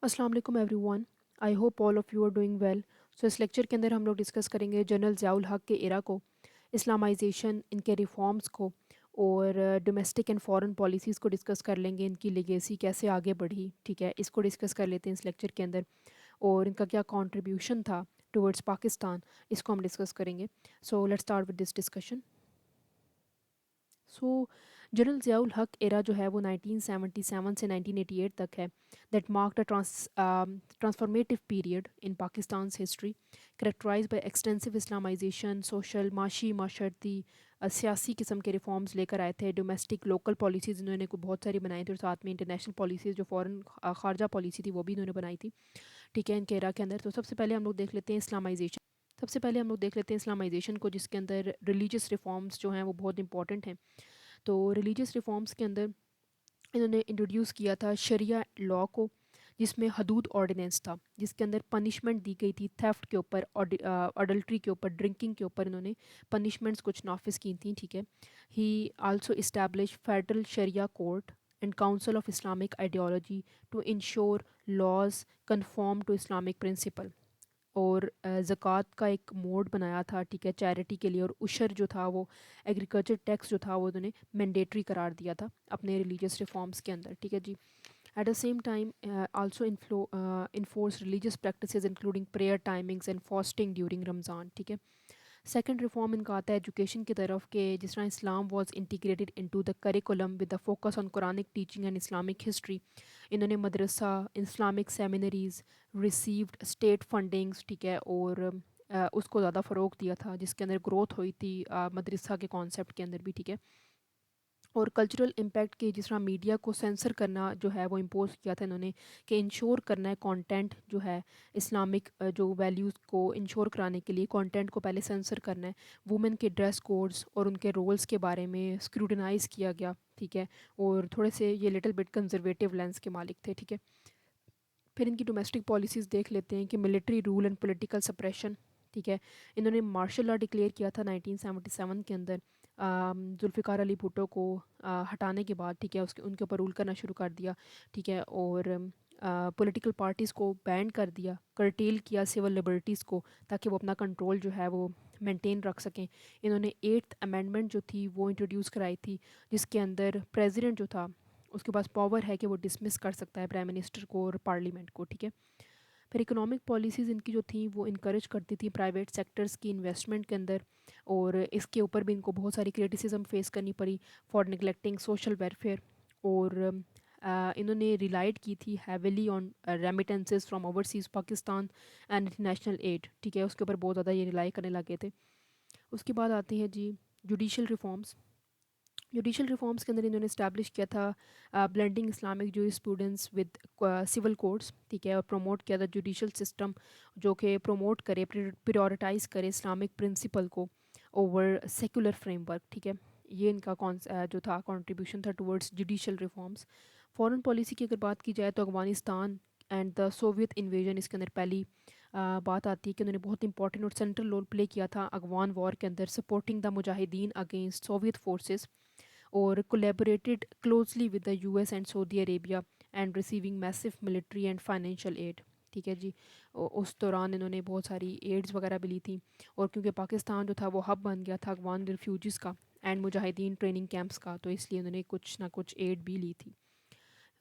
अस्सलाम वालेकुम everyone. I hope all of you are doing well. So इस lecture के अंदर हम लोग डिस्कस करेंगे जनरल ज़ियाउल हक के एरा को, इस्लामाइजेशन, इनके रिफॉर्म्स को और डोमेस्टिक एंड फॉरेन पॉलिसीज़ को डिस्कस कर लेंगे। इनकी लेगेसी कैसे आगे बढ़ी, ठीक है, इसको डिस्कस कर लेते हैं इस लेक्चर के अंदर। और इनका क्या कंट्रीब्यूशन था टुवर्ड्स पाकिस्तान, इसको हम डिस्कस करेंगे। So let's start with this discussion. So general Ziaul हक एरा जो है वो 1977 से 1988 तक है। That marked a transformative period in Pakistan's history, characterize by extensive Islamization, social, माशी, माशरती, सियासी किस्म के रिफॉर्म्स लेकर आए थे। डोमेस्टिक लोकल पॉलिसीज़ इन्होंने को बहुत सारी बनाई थी और साथ में इंटरनेशनल पॉलिसीज़ जो फ़ॉरेन खारजा पॉलिसी थी वो भी इन्होंने बनाई थी, ठीक है, इनके एरा के अंदर। तो सबसे पहले हम लोग देख लेते हैं इस्लामाइजेशन। सबसे पहले हम लोग देख लेते हैं इस्लामाइजेशन को, जिसके अंदर रिलीजियस रिफॉर्म्स जो हैं वो बहुत इंपॉर्टेंट हैं। तो रिलीजियस रिफॉर्म्स के अंदर इन्होंने इंट्रोड्यूस किया था शरिया लॉ को, जिसमें हदूद ऑर्डिनेंस था, जिसके अंदर पनिशमेंट दी गई थी थेफ्ट के ऊपर, अडल्ट्री के ऊपर, ड्रिंकिंग के ऊपर इन्होंने पनिशमेंट्स कुछ नाफिज की थी, ठीक है। He also establish federal Sharia court and council of Islamic ideology to ensure laws conform to Islamic principle. और ज़कात का एक मोड बनाया था, ठीक है, चैरिटी के लिए। और उशर जो था वो, एग्रीकल्चर टैक्स जो था वो उन्होंने मैंडेटरी करार दिया था अपने रिलीजियस रिफॉर्म्स के अंदर, ठीक है जी। At the same time also enforce religious practices including prayer timings and fasting during Ramzan, ठीक है। सेकंड रिफॉर्म इनका आता है एजुकेशन की तरफ, के जिस तरह Islam was integrated into the curriculum with the focus on Quranic teaching and Islamic history. इन्होंने madrasa, Islamic seminaries received state fundings, ठीक है, और उसको ज़्यादा फ़रोग दिया था, जिसके अंदर ग्रोथ हुई थी मदरसा के कॉन्सेप्ट के अंदर भी, ठीक है। और कल्चरल इम्पैक्ट के जिस तरह मीडिया को सेंसर करना जो है वो इम्पोज किया था इन्होंने, कि इंश्योर करना है कंटेंट जो है इस्लामिक जो वैल्यूज़ को इंश्योर कराने के लिए कंटेंट को पहले सेंसर करना है। वुमेन के ड्रेस कोड्स और उनके रोल्स के बारे में स्क्रूटनाइज किया गया, ठीक है। और थोड़े से ये लिटिल बिट कंजर्वेटिव लेंस के मालिक थे, ठीक है। फिर इनकी डोमेस्टिक पॉलिसीज़ देख लेते हैं कि military rule and political suppression, ठीक है। इन्होंने मार्शल लॉ डिक्लेयर किया था 1977 के अंदर, जुल्फ़िकार अली भुट्टो को हटाने के बाद, ठीक है, उसके उनके ऊपर रूल करना शुरू कर दिया, ठीक है। और पॉलिटिकल पार्टीज़ को बैन कर दिया, कर्टेल किया सिविल लिबर्टीज़ को, ताकि वो अपना कंट्रोल जो है वो मेंटेन रख सकें। इन्होंने एट्थ अमेंडमेंट जो थी वो इंट्रोड्यूस कराई थी, जिसके अंदर प्रेसिडेंट जो था उसके पास पावर है कि वो डिसमिस कर सकता है प्राइम मिनिस्टर को और पार्लियामेंट को, ठीक है। फिर इकोनॉमिक पॉलिसीज़ इनकी जो थी वो इनकरेज करती थी प्राइवेट सेक्टर्स की इन्वेस्टमेंट के अंदर। और इसके ऊपर भी इनको बहुत सारी क्रिटिसिज्म फेस करनी पड़ी फॉर निगलेक्टिंग सोशल वेलफेयर। और इन्होंने रिलाइड की थी heavily on remittances from overseas Pakistan and international aid, ठीक है, उसके ऊपर बहुत ज़्यादा ये रिलाई करने लगे थे। उसके बाद आती है जी जुडिशल रिफॉर्म्स। जुडिशल रिफॉर्म्स के अंदर इन्होंने इस्टेब्लिश किया था blending Islamic jurisprudence with civil codes, ठीक है। और प्रमोट किया था जुडिशल सिस्टम जो कि प्रमोट करे, प्रायोरिटाइज करे इस्लामिक प्रिंसिपल को ओवर सेकुलर फ्रेमवर्क, ठीक है। ये इनका जो था कंट्रीब्यूशन था towards judicial reforms. Foreign policy की अगर बात की जाए तो Afghanistan and the Soviet invasion, इसके अंदर पहली बात आती है कि उन्होंने बहुत इंपॉर्टेंट और सेंट्रल रोल प्ले किया था अफगान वॉर के अंदर, supporting the mujahideen against Soviet forces. और collaborated closely with the US and Saudi Arabia and receiving massive military and financial aid, ठीक है जी। उस दौरान इन्होंने बहुत सारी एड्स वगैरह भी ली थी। और क्योंकि पाकिस्तान जो था वो हब बन गया था अफगान रिफ्यूजीज़ का एंड मुजाहिदीन ट्रेनिंग कैंप्स का, तो इसलिए उन्होंने कुछ ना कुछ एड भी ली थी।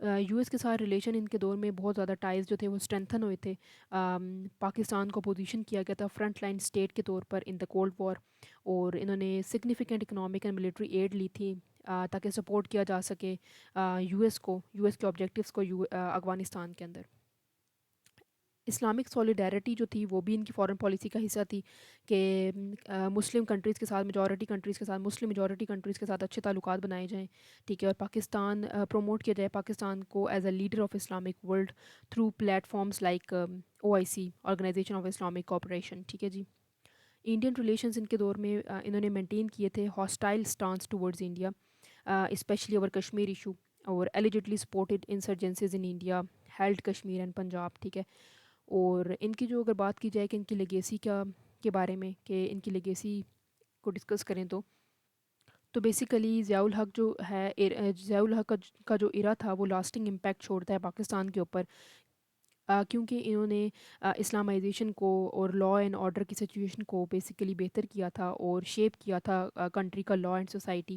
यूएस के साथ रिलेशन इनके दौर में बहुत ज़्यादा टाइज जो थे वो स्ट्रेंथन हुए थे। पाकिस्तान को पोजीशन किया गया था फ्रंट लाइन स्टेट के तौर पर इन द कोल्ड वॉर। और इन्होंने significant economic and military aid ली थी ताकि सपोर्ट किया जा सके यूएस को, यूएस के ऑब्जेक्टिव्स को अफगानिस्तान के अंदर। इस्लामिक सॉलिडारिटी जो थी वो भी इनकी फॉरेन पॉलिसी का हिस्सा थी, कि मुस्लिम कंट्रीज़ के साथ, मेजॉरिटी कंट्रीज़ के साथ, मुस्लिम मेजॉरिटी कंट्रीज़ के साथ अच्छे ताल्लुकात बनाए जाएँ, ठीक है। और पाकिस्तान प्रमोट किया जाए पाकिस्तान को as a leader of Islamic world through platforms like OIC, organisation of Islamic cooperation, ठीक है जी। इंडियन रिलेशंस इनके दौर में इन्होंने मेंटेन किए थे hostile stance towards India, especially over Kashmir issue. और illicitly supported insurgencies in India, held Kashmir and Punjab, ठीक है। और इनकी जो अगर बात की जाए कि इनकी लेगेसी क्या के बारे में, कि इनकी लेगेसी को डिस्कस करें तो बेसिकली ज़ियाउल हक जो है ज़ियाउल हक का जो इरा था वो लास्टिंग इम्पैक्ट छोड़ता है पाकिस्तान के ऊपर। کیونکہ انہوں نے اسلامائزیشن کو اور لا اینڈ آرڈر کی سچویشن کو بیسیکلی بہتر کیا تھا اور شیپ کیا تھا کنٹری کا لا اینڈ سوسائٹی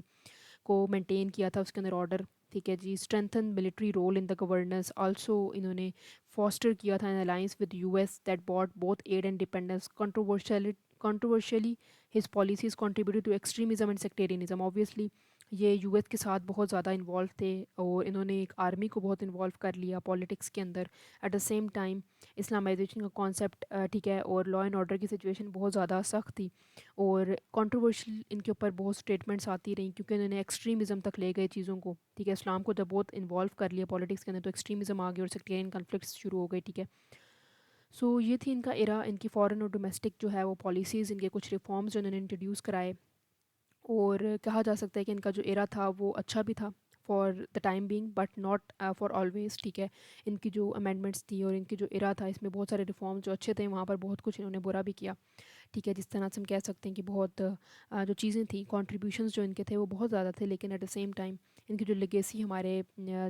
کو مینٹین کیا تھا اس کے اندر آرڈر. ٹھیک ہے جی. Strengthen military role in the governance also انہوں نے فاسٹر کیا تھا in alliance with U S that bought both aid and dependence. Controversially his policies contributed to extremism and sectarianism. Obviously یہ یو ایس کے ساتھ بہت زیادہ انوالو تھے اور انہوں نے ایک آرمی کو بہت انوالو کر لیا پالیٹکس کے اندر. At the same time Islamization کا کانسیپٹ ٹھیک ہے اور لا اینڈ آرڈر کی سچویشن بہت زیادہ سخت تھی اور کنٹروورشل ان کے اوپر بہت اسٹیٹمنٹس آتی رہیں کیونکہ انہوں نے ایکسٹریمزم تک لے گئے چیزوں کو. ٹھیک ہے. اسلام کو جب بہت انوالو کر لیا پالیٹکس کے اندر تو ایکسٹریمزم آ گئی اور سیکٹیرین کنفلکٹس شروع ہو گئے. ٹھیک ہے. سو یہ تھی ان کا ایرا. ان کی فارن اور ڈومیسٹک جو ہے وہ پالیسیز ان کے کچھ ریفارمز جو انہوں نے انٹروڈیوس کرائے اور کہا جا سکتا ہے کہ ان کا جو ایرا تھا وہ اچھا بھی تھا for the time being but not for always. ٹھیک ہے. ان کی جو امینڈمنٹس تھی اور ان کی جو ایرا تھا اس میں بہت سارے ریفارم جو اچھے تھے وہاں پر بہت کچھ انہوں نے برا بھی کیا. ٹھیک ہے. جس طرح سے ہم کہہ سکتے ہیں کہ بہت جو چیزیں تھیں کنٹریبیوشنز جو ان کے تھے وہ بہت زیادہ تھے لیکن ایٹ دا سیم ٹائم ان کی جو لیگیسی ہمارے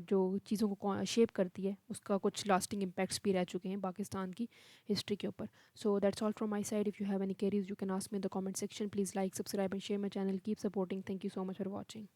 جو چیزوں کو شیپ کرتی ہے اس کا کچھ لاسٹنگ امپیکٹس بھی رہ چکے ہیں پاکستان کی ہسٹری کے اوپر. So that's all from my side. If you have any queries, you can ask me in the comment section. Please like, subscribe, and share my channel. Keep supporting. Thank you so much for watching.